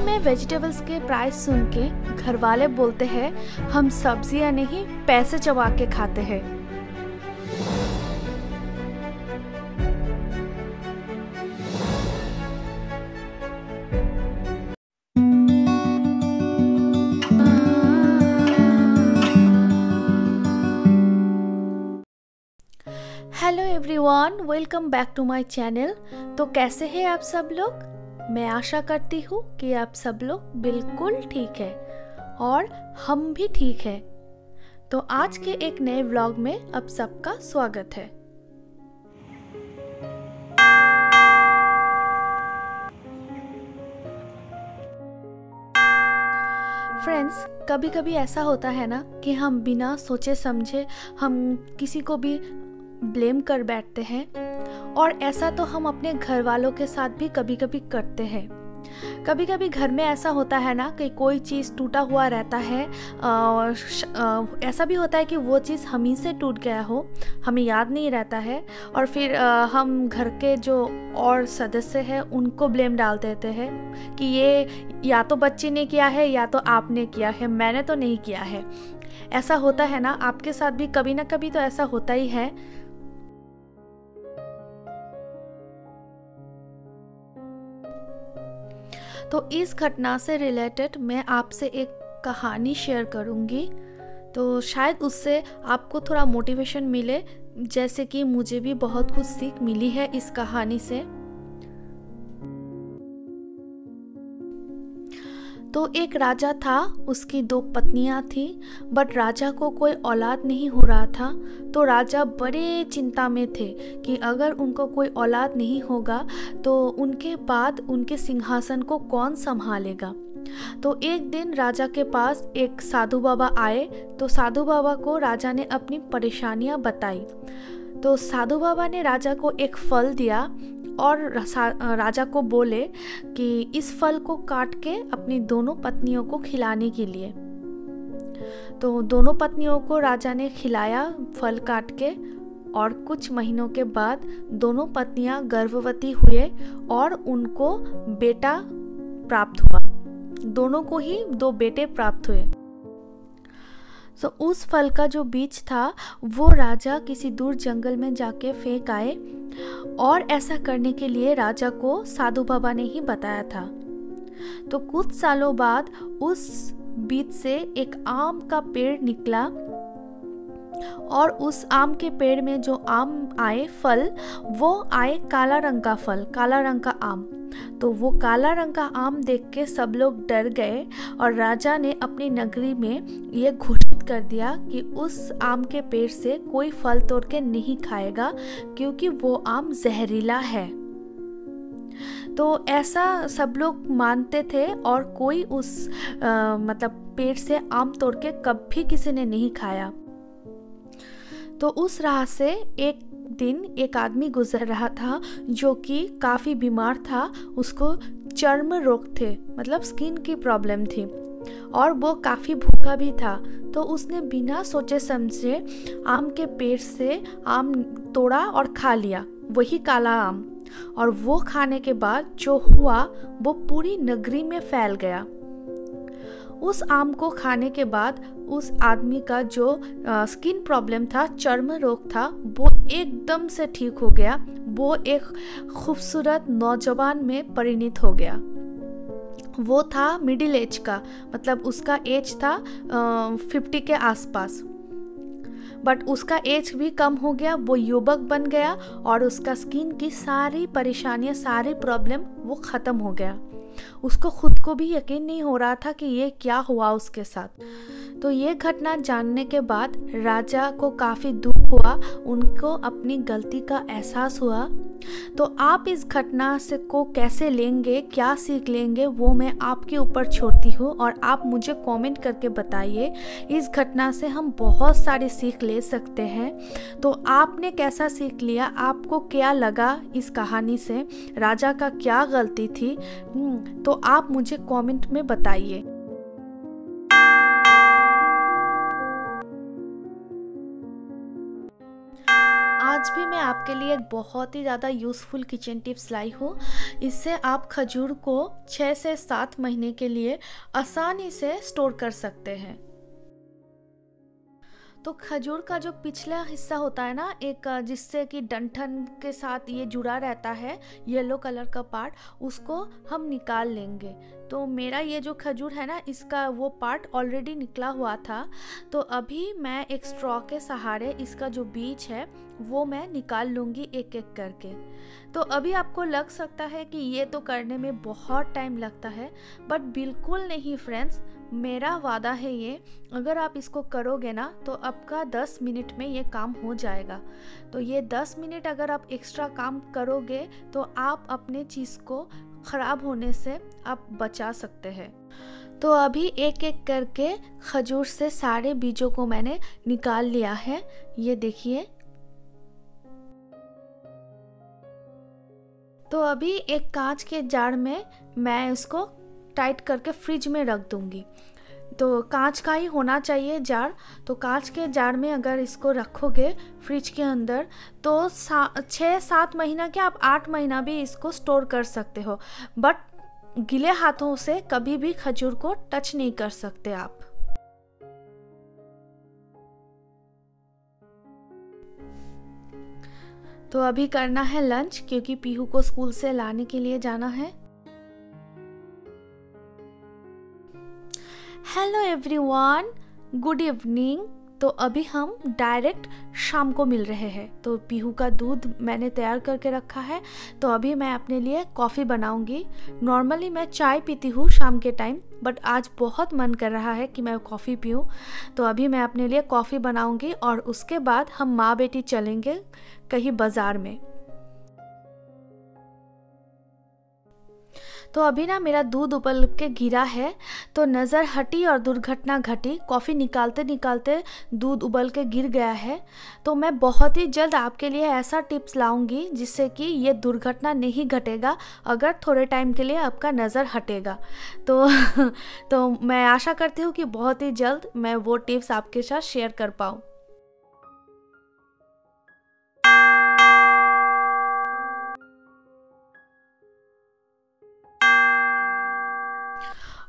में वेजिटेबल्स के प्राइस सुन के घर वाले बोलते हैं हम सब्जियां नहीं पैसे चबा के खाते हैं। Hello everyone, welcome back to my channel. तो कैसे हैं आप सब लोग? मैं आशा करती हूँ कि आप सब लोग बिल्कुल ठीक है और हम भी ठीक है। तो आज के एक नए व्लॉग में आप सबका स्वागत है। फ्रेंड्स, कभी कभी ऐसा होता है ना कि हम बिना सोचे समझे हम किसी को भी ब्लेम कर बैठते हैं, और ऐसा तो हम अपने घर वालों के साथ भी कभी कभी करते हैं। कभी कभी घर में ऐसा होता है ना कि कोई चीज़ टूटा हुआ रहता है, और ऐसा भी होता है कि वो चीज़ हम ही से टूट गया हो, हमें याद नहीं रहता है, और फिर हम घर के जो और सदस्य हैं उनको ब्लेम डाल देते हैं कि ये या तो बच्ची ने किया है या तो आपने किया है, मैंने तो नहीं किया है। ऐसा होता है ना, आपके साथ भी कभी ना कभी तो ऐसा होता ही है। तो इस घटना से रिलेटेड मैं आपसे एक कहानी शेयर करूंगी, तो शायद उससे आपको थोड़ा मोटिवेशन मिले, जैसे कि मुझे भी बहुत कुछ सीख मिली है इस कहानी से। तो एक राजा था, उसकी 2 पत्नियां थी, बट राजा को कोई औलाद नहीं हो रहा था। तो राजा बड़े चिंता में थे कि अगर उनको कोई औलाद नहीं होगा तो उनके बाद उनके सिंहासन को कौन संभालेगा। तो एक दिन राजा के पास एक साधु बाबा आए। तो साधु बाबा को राजा ने अपनी परेशानियां बताई। तो साधु बाबा ने राजा को एक फल दिया और राजा को बोले कि इस फल को काट के अपनी दोनों पत्नियों को खिलाने के लिए। तो दोनों पत्नियों को राजा ने खिलाया फल काट के, और कुछ महीनों के बाद दोनों पत्नियां गर्भवती हुए और उनको बेटा प्राप्त हुआ। दोनों को ही 2 बेटे प्राप्त हुए। तो उस फल का जो बीज था वो राजा किसी दूर जंगल में जाके फेंक आए, और ऐसा करने के लिए राजा को साधु बाबा ने ही बताया था। तो कुछ सालों बाद उस बीज से एक आम का पेड़ निकला, और उस आम के पेड़ में जो आम आए फल, वो आए काला रंग का फल, काला रंग का आम। तो वो काला रंग का आम देख के सब लोग डर गए, और राजा ने अपनी नगरी में ये घोषित कर दिया कि उस आम के पेड़ से कोई फल तोड़ के नहीं खाएगा, क्योंकि वो आम जहरीला है। तो ऐसा सब लोग मानते थे, और कोई उस मतलब पेड़ से आम तोड़ के कभी किसी ने नहीं खाया। तो उस राह से एक दिन एक आदमी गुजर रहा था जो कि काफ़ी बीमार था। उसको चर्म रोग थे, मतलब स्किन की प्रॉब्लम थी, और वो काफ़ी भूखा भी था। तो उसने बिना सोचे समझे आम के पेड़ से आम तोड़ा और खा लिया, वही काला आम। और वो खाने के बाद जो हुआ वो पूरी नगरी में फैल गया। उस आम को खाने के बाद उस आदमी का जो स्किन प्रॉब्लम था, चर्म रोग था, वो एकदम से ठीक हो गया। वो एक खूबसूरत नौजवान में परिणत हो गया। वो था मिडिल एज का, मतलब उसका एज था 50 के आसपास, बट उसका एज भी कम हो गया, वो युवक बन गया, और उसका स्किन की सारी परेशानियां, सारी प्रॉब्लम वो ख़त्म हो गया। उसको खुद को भी यकीन नहीं हो रहा था कि ये क्या हुआ उसके साथ। तो ये घटना जानने के बाद राजा को काफ़ी दुख हुआ, उनको अपनी गलती का एहसास हुआ। तो आप इस घटना से को कैसे लेंगे, क्या सीख लेंगे, वो मैं आपके ऊपर छोड़ती हूँ, और आप मुझे कमेंट करके बताइए। इस घटना से हम बहुत सारी सीख ले सकते हैं। तो आपने कैसा सीख लिया, आपको क्या लगा इस कहानी से, राजा का क्या गलती थी, तो आप मुझे कमेंट में बताइए। आज भी मैं आपके लिए एक बहुत ही ज़्यादा यूज़फुल किचन टिप्स लाई हूँ। इससे आप खजूर को 6 से 7 महीने के लिए आसानी से स्टोर कर सकते हैं। तो खजूर का जो पिछला हिस्सा होता है ना, एक जिससे कि डंठल के साथ ये जुड़ा रहता है, येलो कलर का पार्ट, उसको हम निकाल लेंगे। तो मेरा ये जो खजूर है ना, इसका वो पार्ट ऑलरेडी निकला हुआ था। तो अभी मैं एक स्ट्रॉ के सहारे इसका जो बीज है वो मैं निकाल लूँगी एक एक करके। तो अभी आपको लग सकता है कि ये तो करने में बहुत टाइम लगता है, बट बिल्कुल नहीं फ्रेंड्स, मेरा वादा है ये, अगर आप इसको करोगे ना तो आपका 10 मिनट में ये काम हो जाएगा। तो ये 10 मिनट अगर आप एक्स्ट्रा काम करोगे तो आप अपने चीज़ को ख़राब होने से आप बचा सकते हैं। तो अभी एक एक करके खजूर से सारे बीजों को मैंने निकाल लिया है, ये देखिए। तो अभी एक कांच के जार में मैं इसको टाइट करके फ्रिज में रख दूंगी। तो कांच का ही होना चाहिए जार। तो कांच के जार में अगर इसको रखोगे फ्रिज के अंदर तो 6-7 महीना क्या, आप 8 महीना भी इसको स्टोर कर सकते हो। बट गीले हाथों से कभी भी खजूर को टच नहीं कर सकते आप। तो अभी करना है लंच, क्योंकि पीहू को स्कूल से लाने के लिए जाना है। Hello everyone, good evening. तो अभी हम डायरेक्ट शाम को मिल रहे हैं। तो पीहू का दूध मैंने तैयार करके रखा है। तो अभी मैं अपने लिए कॉफ़ी बनाऊंगी। नॉर्मली मैं चाय पीती हूँ शाम के टाइम, बट आज बहुत मन कर रहा है कि मैं कॉफ़ी पीऊँ। तो अभी मैं अपने लिए कॉफ़ी बनाऊंगी और उसके बाद हम माँ बेटी चलेंगे कहीं बाज़ार में। तो अभी ना मेरा दूध उबल के गिरा है, तो नज़र हटी और दुर्घटना घटी। कॉफ़ी निकालते निकालते दूध उबल के गिर गया है। तो मैं बहुत ही जल्द आपके लिए ऐसा टिप्स लाऊंगी जिससे कि ये दुर्घटना नहीं घटेगा अगर थोड़े टाइम के लिए आपका नज़र हटेगा। तो मैं आशा करती हूँ कि बहुत ही जल्द मैं वो टिप्स आपके साथ शेयर कर पाऊँ।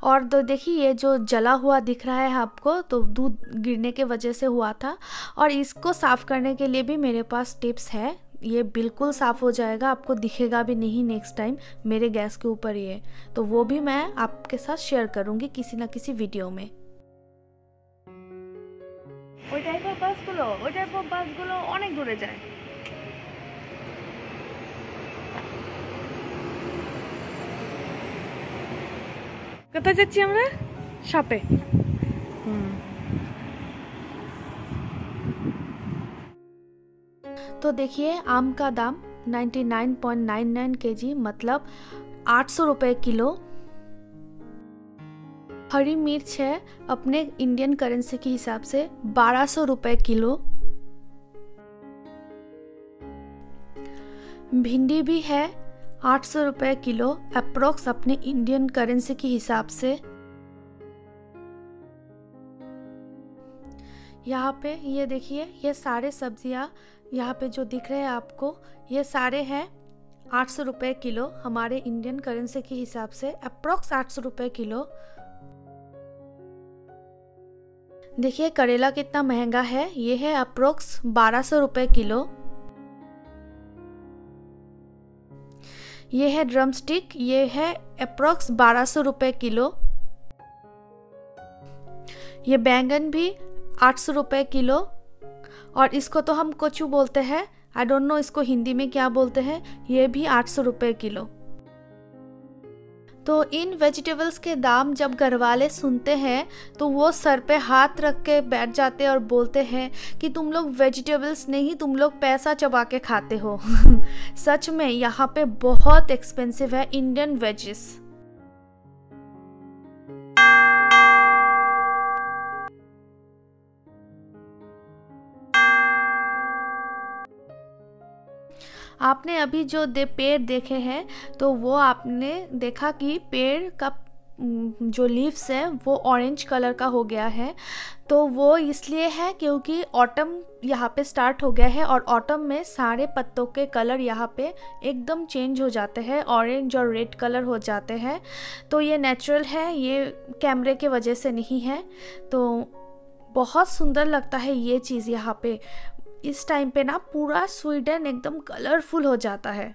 और तो देखिए, ये जो जला हुआ दिख रहा है आपको, तो दूध गिरने के वजह से हुआ था। और इसको साफ़ करने के लिए भी मेरे पास टिप्स है। ये बिल्कुल साफ़ हो जाएगा, आपको दिखेगा भी नहीं नेक्स्ट टाइम मेरे गैस के ऊपर ये। तो वो भी मैं आपके साथ शेयर करूँगी किसी ना किसी वीडियो में। ওই টাইপের বাসগুলো অনেক দূরে যায়। কোথায় যাচ্ছি আমরা? শপে। तो देखिए, आम का दाम 99.99 kg, मतलब 800 रुपये किलो। हरी मिर्च है अपने इंडियन करेंसी के हिसाब से 1200 रुपये किलो। भिंडी भी है 800 रुपये किलो अप्रोक्स अपने इंडियन करेंसी के हिसाब से। यहाँ पे ये देखिए, ये सारे सब्जियाँ यहाँ पे जो दिख रहे हैं आपको, ये सारे हैं 800 रुपये किलो हमारे इंडियन करेंसी के हिसाब से, अप्रोक्स 800 रुपये किलो। देखिए करेला कितना महंगा है, ये है अप्रोक्स 1200 रुपये किलो। ये है ड्रम स्टिक, ये है अप्रोक्स 1200 रुपये किलो। ये बैंगन भी 800 रुपये किलो। और इसको तो हम कचू बोलते हैं, आई डोंट नो इसको हिंदी में क्या बोलते हैं, ये भी 800 रुपये किलो। तो इन वेजिटेबल्स के दाम जब घरवाले सुनते हैं तो वो सर पे हाथ रख के बैठ जाते हैं और बोलते हैं कि तुम लोग वेजिटेबल्स नहीं, तुम लोग पैसा चबा के खाते हो। सच में यहाँ पे बहुत एक्सपेंसिव है इंडियन वेजिस। आपने अभी जो पेड़ देखे हैं, तो वो आपने देखा कि पेड़ का जो लीव्स है वो ऑरेंज कलर का हो गया है। तो वो इसलिए है क्योंकि ऑटम यहाँ पे स्टार्ट हो गया है और ऑटम में सारे पत्तों के कलर यहाँ पे एकदम चेंज हो जाते हैं, ऑरेंज और रेड कलर हो जाते हैं। तो ये नेचुरल है, ये कैमरे के वजह से नहीं है। तो बहुत सुंदर लगता है ये चीज़ यहाँ पे। इस टाइम पे ना पूरा स्वीडन एकदम कलरफुल हो जाता है।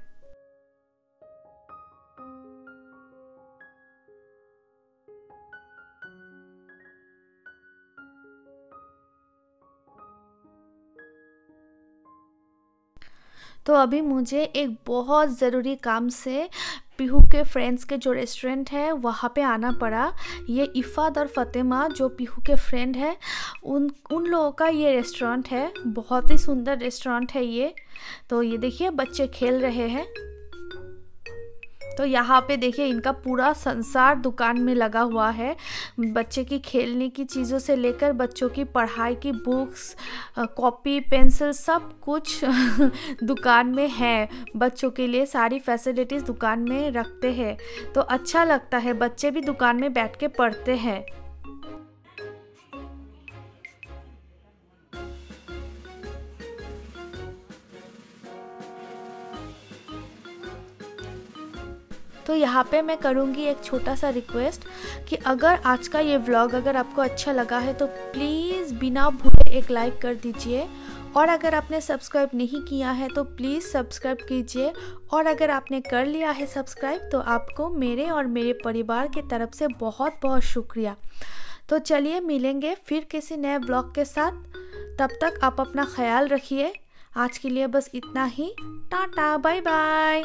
तो अभी मुझे एक बहुत ज़रूरी काम से पीहू के फ्रेंड्स के जो रेस्टोरेंट है वहाँ पे आना पड़ा। ये इफ़ाद और फ़ातिमा जो पीहू के फ्रेंड है उन लोगों का ये रेस्टोरेंट है। बहुत ही सुंदर रेस्टोरेंट है ये। तो ये देखिए बच्चे खेल रहे हैं। तो यहाँ पे देखिए इनका पूरा संसार दुकान में लगा हुआ है। बच्चे की खेलने की चीज़ों से लेकर बच्चों की पढ़ाई की बुक्स, कॉपी, पेंसिल सब कुछ दुकान में है। बच्चों के लिए सारी फैसिलिटीज़ दुकान में रखते हैं। तो अच्छा लगता है, बच्चे भी दुकान में बैठ के पढ़ते हैं। तो यहाँ पे मैं करूँगी एक छोटा सा रिक्वेस्ट कि अगर आज का ये व्लॉग अगर आपको अच्छा लगा है तो प्लीज़ बिना भूले एक लाइक कर दीजिए। और अगर आपने सब्सक्राइब नहीं किया है तो प्लीज़ सब्सक्राइब कीजिए। और अगर आपने कर लिया है सब्सक्राइब तो आपको मेरे और मेरे परिवार की तरफ से बहुत बहुत शुक्रिया। तो चलिए मिलेंगे फिर किसी नए व्लॉग के साथ। तब तक आप अपना ख्याल रखिए। आज के लिए बस इतना ही। Tata, bye bye.